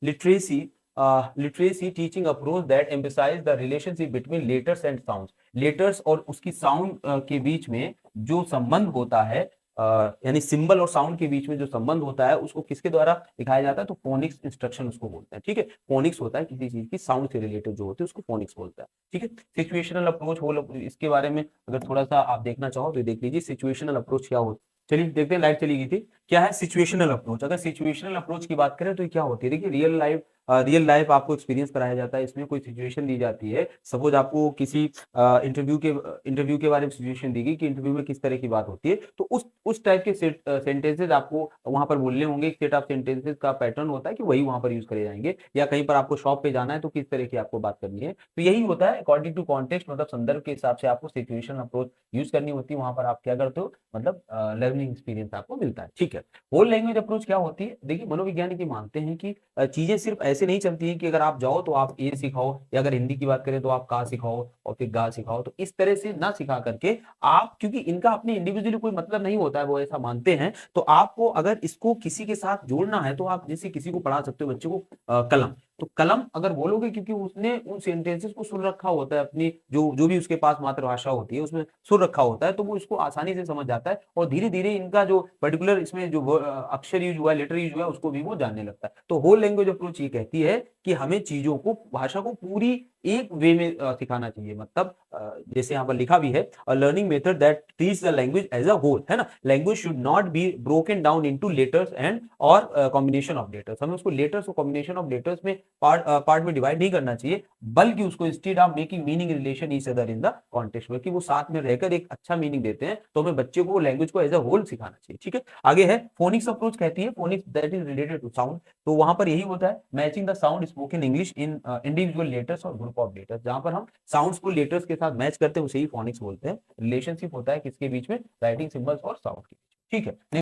Literacy literacy teaching approach that emphasize the relationship between letters and sounds. Letters और उसकी sound के बीच में जो संबंध होता है, यानी सिंबल और साउंड के बीच में जो संबंध होता है, उसको किसके द्वारा दिखाया जाता है? तो फोनिक्स इंस्ट्रक्शन उसको बोलते हैं। ठीक है, फोनिक्स होता है किसी चीज की साउंड से रिलेटेड जो होती है उसको फोनिक्स बोलता है। ठीक है, सिचुएशनल अप्रोच होल, इसके बारे में अगर थोड़ा सा आप देखना चाहो तो देख लीजिए सिचुएशनल अप्रोच क्या होता है। चलिए देखते हैं, लाइट चली गई थी। क्या है सिचुएशनल अप्रोच? अगर सिचुएशनल अप्रोच की बात करें तो क्या होती है, देखिए रियल लाइफ आपको एक्सपीरियंस कराया जाता है। इसमें कोई सिचुएशन दी जाती है, सपोज आपको किसी इंटरव्यू के बारे में सिचुएशन दी गई कि इंटरव्यू में किस तरह की बात होती है, तो उस टाइप के सेंटेंसेस आपको वहां पर बोलने होंगे। सेट ऑफ सेंटेंसेस का पैटर्न होता है कि वही वहां पर यूज करे जाएंगे, या कहीं पर आपको शॉप पे जाना है तो किस तरह की आपको बात करनी है, तो यही होता है अकॉर्डिंग टू कॉन्टेक्स्ट, मतलब संदर्भ के हिसाब से आपको सिचुएशन अप्रोच यूज करनी होती है। वहां पर आप क्या करते हो, मतलब लर्निंग एक्सपीरियंस आपको मिलता है। ठीक है, होल लैंग्वेज अप्रोच क्या होती है? देखिए मनोविज्ञानी की मानते हैं कि चीजें सिर्फ ऐसे नहीं चलती हैं कि अगर आप जाओ तो आप ए सिखाओ, या अगर हिंदी की बात करें तो आप का सिखाओ और फिर गा सिखाओ, तो इस तरह से ना सिखा करके आप, क्योंकि इनका अपने इंडिविजुअली कोई मतलब नहीं होता है, वो ऐसा मानते हैं, तो आपको अगर इसको किसी के साथ जोड़ना है तो आप जैसे किसी को पढ़ा सकते हो, बच्चे को कलम, तो कलम अगर बोलोगे, क्योंकि उसने उन सेंटेंसेस को सुन रखा होता है, अपनी जो जो भी उसके पास मातृभाषा होती है उसमें सुन रखा होता है, तो वो इसको आसानी से समझ जाता है, और धीरे धीरे इनका जो पर्टिकुलर इसमें जो अक्षर यूज हुआ है, लेटर यूज हुआ है, उसको भी वो जानने लगता है। तो होल लैंग्वेज अप्रोच ये कहती है कि हमें चीजों को, भाषा को पूरी एक वे में सिखाना चाहिए। मतलब जैसे यहाँ पर लिखा भी है, a learning method that treats the language as a whole, है ना। Language should not be broken down into letters and और कॉम्बिनेशन ऑफ लेटर्स। हमें उसको लेटर्स और कॉम्बिनेशन ऑफ लेटर्स में पार्ट में डिवाइड नहीं करना चाहिए, बल्कि उसको instead of making meaning relation each other in the context, बल्कि वो साथ में रहकर एक अच्छा मीनिंग देते हैं। तो हमें बच्चे को लैंग्वेज को एज अ होल सिखाना चाहिए। ठीक है, आगे है फोनिक्स अप्रोच, कहती है phonics that is related to sound. तो वहां पर यही होता है, matching the sound spoken English in individual letters और ग्रुप ऑफ लेटर्स। जहां पर हम साउंड्स को लेटर्स के साथ मैच करते हैं उसे ही फोनिक्स बोलते हैं। रिलेशनशिप होता है किसके बीच में? राइटिंग सिंबल्स और साउंड के बीच। ठीक है।